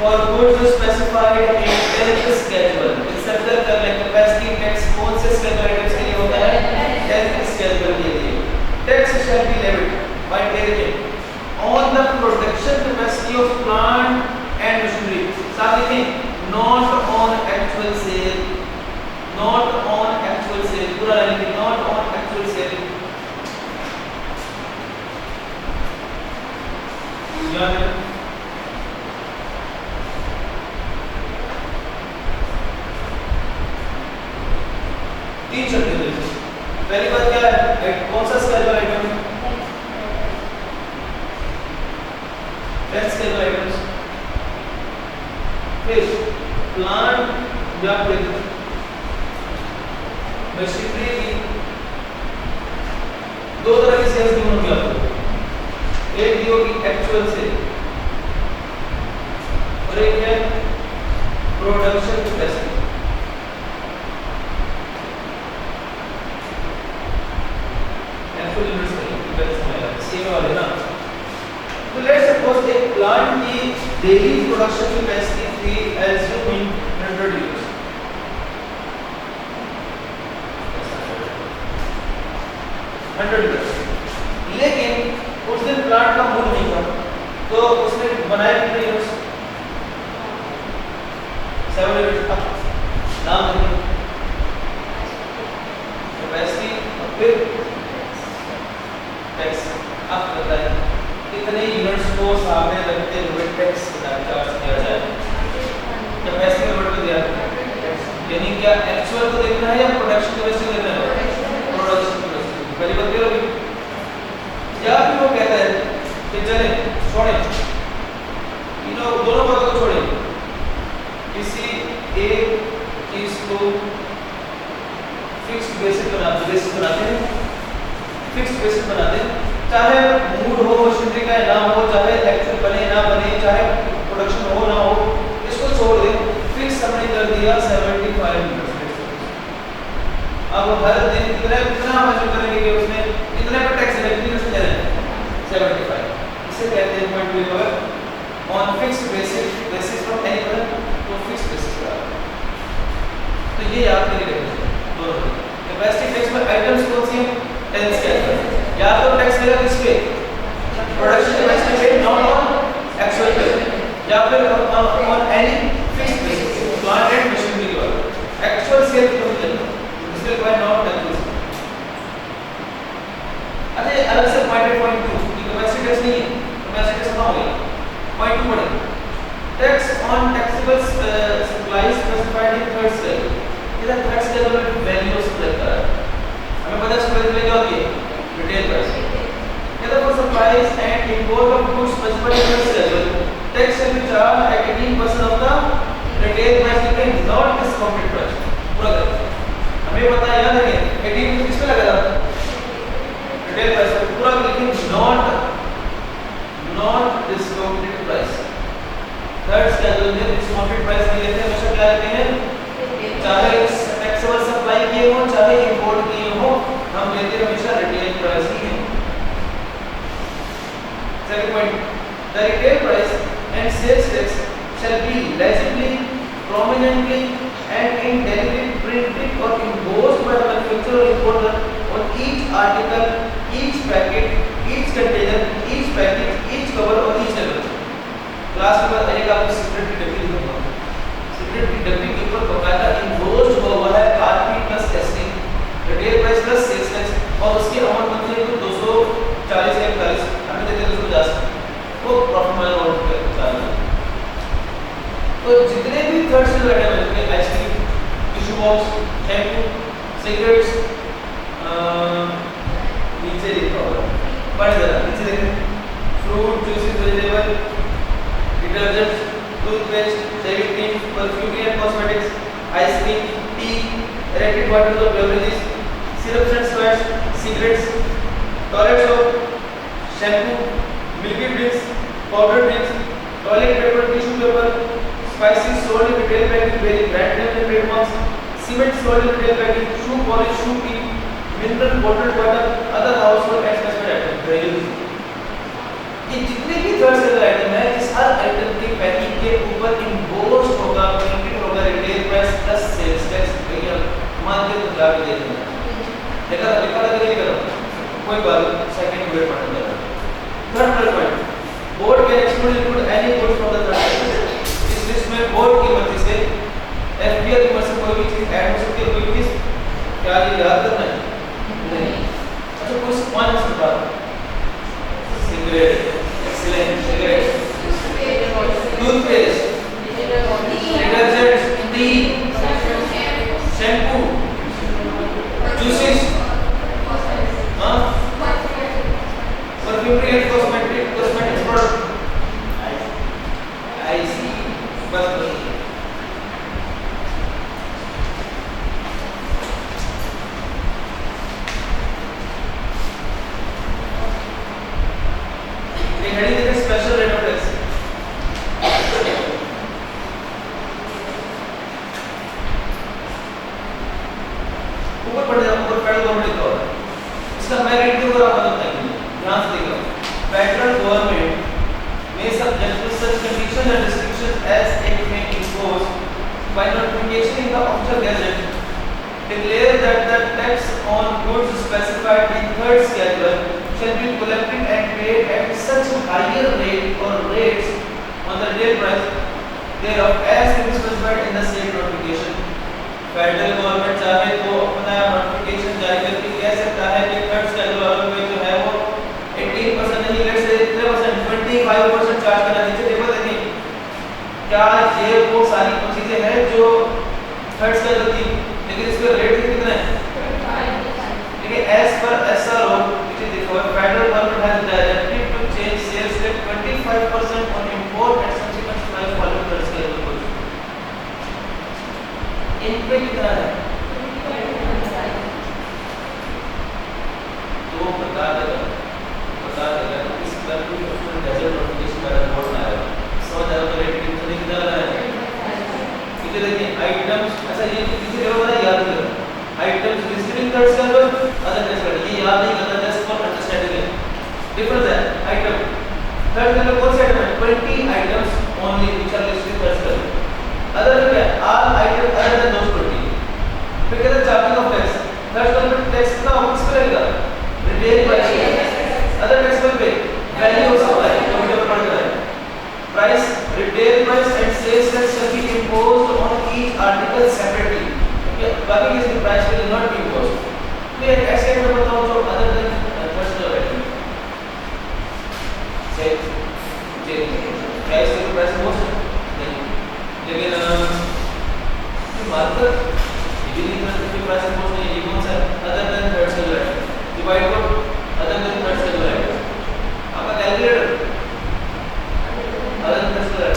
for goods specified in tariff schedule consider कर लें capacity tax कौन से स्केड्यूल आइटम्स के लिए होता है tariff schedule के लिए tax shall be levied by tariff on the production capacity of plant and machinery साथ लिखें not on actual sale पूरा लिखें not on actual sale याद है तीन शब्द हैं पहली बात क्या है कौन सा schedule item tax schedule items फिर प्लांट या फिर मशीनरी की दो तरह की सेल्स दी होगी आपको एक दी होगी एक्चुअल से और एक है प्रोडक्शन कैपेसिटी वाले ना तो लेट्स सपोज एक प्लांट की डेली प्रोडक्शन कैपेसिटी थी एज्यूमिंग 100 यूनिट्स लेकिन उस दिन प्लांट का मूड नहीं था तो उसने बनाया कितने यूनिट्स 7 यूनिट्स नाम देंगे कैपेसिटी और फिर टैक्स अब बताएं कितने यूनिट्स को सामने रखते हुए टैक्स चार्ज किया जाए कैपेसिटी नंबर को दिया यानी क्या एक्चुअल को देखना है या प्रोडक्शन कैपेसिटी देखना है प्रोडक्शन कैपेसिटी पहली बात क्लियर होगी या फिर वो कहता है कि चले छोड़े दोनों बातों को छोड़े किसी एक चीज को फिक्स्ड बेसिस बनाते हैं फिक्स्ड बेसिस बनाते हैं चाहे मूड हो मशीनरी का ना हो चाहे एक्चुअल बने ना बने चाहे प्रोडक्शन हो ना हो इसको छोड़ दे फिक्स हमने कर दिया 75 अब हर दिन कितना मेजर करेंगे कि उसने कितने पर टैक्स इलेक्ट्रिक दे रहे हैं 75 इसे कहते हैं पॉइंट टू पर on fixed basis from any other तो फिक्स्ड बेसिस पर तो ये याद करिए दोनों कैपेसिटी टैक्स में आइटम्स कौन सी हैं टेंस के अंदर या तो टैक्स देगा किस पे प्रोडक्शन कैपेसिटी पे नॉट ऑन एक्चुअल पे या फिर on any fixed basis plant and machinery के ऊपर एक्चुअल सेल को लेना इसके बाद नॉट एक्चुअल अरे अलग से पॉइंट 2 की कैपेसिटी टैक्स नहीं है कैपेसिटी टैक्स ना हो गया पॉइंट 2 पढ़ें tax on taxable supplies specified in third sale इधर टैक्स के अंदर वैल्यू सप्लाई कर रहा है हमें पता है सप्लाई क्या होती है रिटेल प्राइस कहता है supplies and import of goods specified in the schedule tax shall be charged at 18% of the retail price and not discounted price पूरा करें हमें पता है याद है 18 किस पे लगा था रिटेल प्राइस पे पूरा लेकिन not discounted price third schedule में discounted price नहीं लेते हमेशा क्या लेते हैं चाहे टैक्सेबल सप्लाई किए हो चाहे इंपोर्ट किए हो हम लेते हैं हमेशा रिटेल प्राइस ही है second point the retail price and sales tax shall be legibly prominently and in deliberate printed or embossed by the manufacturer or importer on each article each packet each container each package each cover or each label class में बताइएगा आपको secret की डब्बी लिखूंगा secret की डब्बी के ऊपर बकायदा embossed हुआ है RP plus ST retail price plus sales tax और उसके अमाउंट मंथली को 240 या 41 हमें देते 250 वो प्रॉफिट मार्जिन आउट करता है तो जितने भी थर्ड सेल आइटम है ice cream tissue box shampoo cigarettes नीचे लिखा हुआ है पढ़ जरा नीचे देखें fruit juices vegetable detergents toothpaste shaving cream perfume and cosmetics ice cream tea rated water और beverages syrups and squash cigarettes toilet soap shampoo milky drinks powder drinks toilet paper tissue paper spices sold in retail package very brand name and trademarks cement sold in retail package shoe polish shoe T mineral bottled water other household and special item ये जितने भी third sale item है इस हर item के packing के ऊपर कोई बात नहीं, सेकंड वेट पढ़ने देना। Third point, board can exclude include any good from the third. इस लिस्ट में बोर्ड की मर्जी से एफबीआई की मर्जी से कोई भी चीज ऐड हो सकती है, कोई भी चीज। क्या ये याद करना है? नहीं। अच्छा कोई वन बता, cigarette, excellent, cigarette, toothpaste, detergent, tea, shampoo, juices, हाँ, perfumery and cosmetic product, IC, बस heading is a special rate of tax. ऊपर पढ़ जाओ, ऊपर फेडरल गवर्नमेंट लिखा हुआ है। इसका मैं रीड करूंगा, आप बताएंगे, ध्यान से देखो। Federal government may subject to such conditions and restrictions as it may impose by notification in the official gazette declare that the tax on goods specified in third schedule shall be collected and paid at such higher rate or rates on the retail price thereof as it is specified in the state notification. Federal government चाहे तो अपना notification जारी करके कह सकता है कि third schedule वालों में जो है वो 18% नहीं, लेट्स से 25% चार्ज करना। नीचे टेबल देखिए, क्या ये वो सारी चीजें हैं जो थर्ड स्केड्यूल की, लेकिन इसका रेट कितना है? देखिए एज पर एसआरओ नीचे देखो, federal government has directed to change sales tax 25% on import and subsequent supply following third schedule. इन पे कितना है? तो बता देगा इस पर भी उसमें गजट नोटिफिकेशन का रिपोर्ट में आएगा। 100,000 रेट कितना लगा है? कितने देखिए आइटम्स, अच्छा ये किसी जगह वाला याद करो, items listed third schedule other schedule, ये याद नहीं करना, जस्ट फॉर अंडरस्टैंडिंग है। डिफरेंस है आइटम थर्ड स्केड्यूल कौन से आइटम है? 20 items only which are listed third schedule, other क्या है? All item other than those 20। फिर कहते हैं charging of tax, third schedule tax कितना ऑफिस पे लगेगा? रिटेल प्राइस, अदर टैक्स पे वैल्यू ऑफ सप्लाई तो वीडियो पर पढ़ के आए। Price, retail price and sales tax shall be imposed on each article separately, बाकी किसी price will not be imposed. फिर ऐसे मैं बताऊं जो अदर देन पर्सनल वैल्यू से प्राइस के प्राइस इम्पोज्ड नहीं, लेकिन मार्कर डिवीजन में प्राइस इम्पोज्ड नहीं, ये कौन सा है? Other than third schedule divide by other than third schedule आपका calculator other than third schedule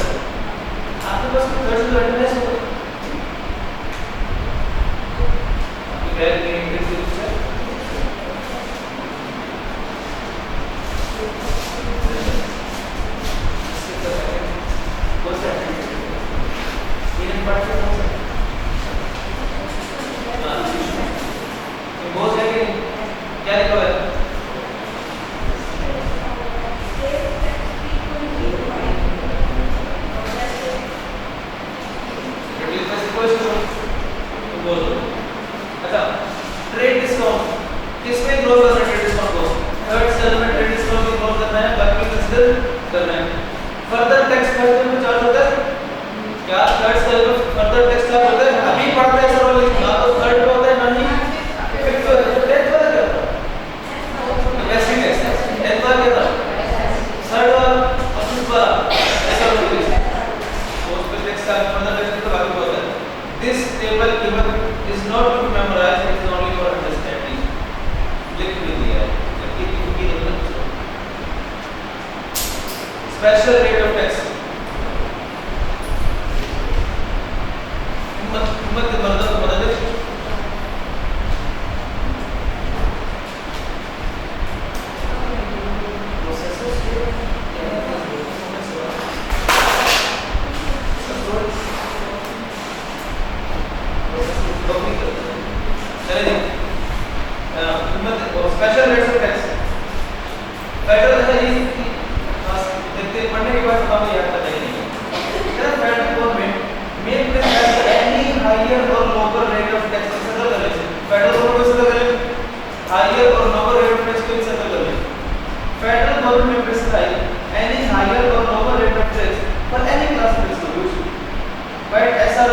आपके पास थर्ड स्केड्यूल है सो आपकी कैलकुलेटर से कौन सा इन पार्ट से कौन सा बहुत है कि क्या लिखा है? अच्छा ट्रेड डिस्काउंट किसमें क्लोज करना है? ट्रेड डिस्काउंट को थर्ड स्केड्यूल में ट्रेड डिस्काउंट में क्लोज करना है, बाकी कंसीडर करना है। फर्दर टैक्स थर्ड में चार्ज होता है क्या? थर्ड स्केड्यूल में फर्दर टैक्स चार्ज होता है, अभी पढ़ते हैं सर वाले ना तो थर्ड में होता है ना ही फिफ्थ में। टेंथ वाला क्या था? बेसिक टैक्स, टेंथ वाला क्या था? थर्ड वाला और फिफ्थ वाला ऐसा होता है। तो उस पे टैक्स का फर्दर टैक्स तो बाकी होता है। This table given is not to memorize, it is only for understanding. लिख भी दिया है, लेकिन इनकी स्पेशल रेट ऑफ टैक्स मत मदद special rates of tax federal है ये देखते पढ़ने के बाद हमें याद करना ही नहीं है। Federal government may place any higher or lower rate of tax on federal collection। Federal government से higher or lower rate of tax को एक सर्कल कर लें. Federal government prescribe any higher or lower rate of tax for any class of distribution. But as a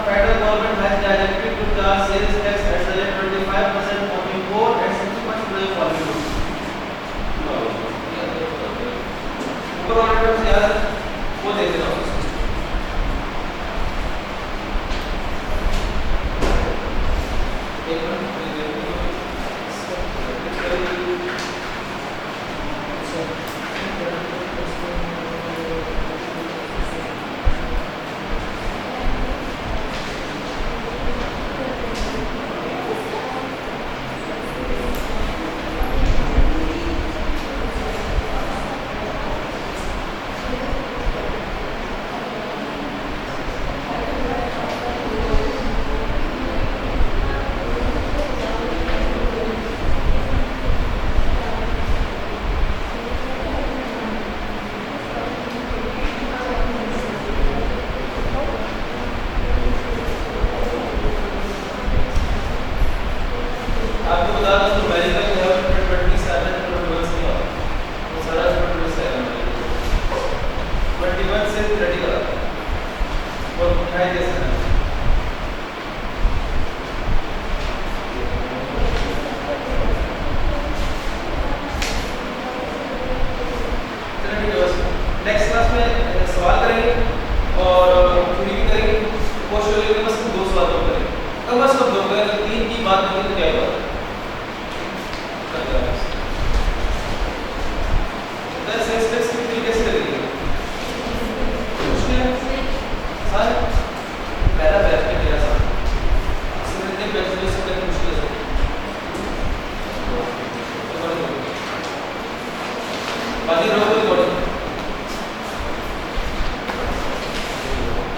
federal government has directed to charge sales tax at the rate 25% on import and 60% on foreign goods. ऊपर वाले पे यार वो देख रहा हूँ. एक minute आपको बता दूं तो अमेरिका में है 27 21 नहीं होता वो सारा 21 से 30 का और मिठाई दे सकते हैं. नेक्स्ट क्लास में सवाल करेंगे और थ्योरी भी करेंगे. क्वेश्चन लेके बस 2 सवाल और करेंगे. कब बस कब दो अगर 3 की बात करें तो क्या होगा. बाकी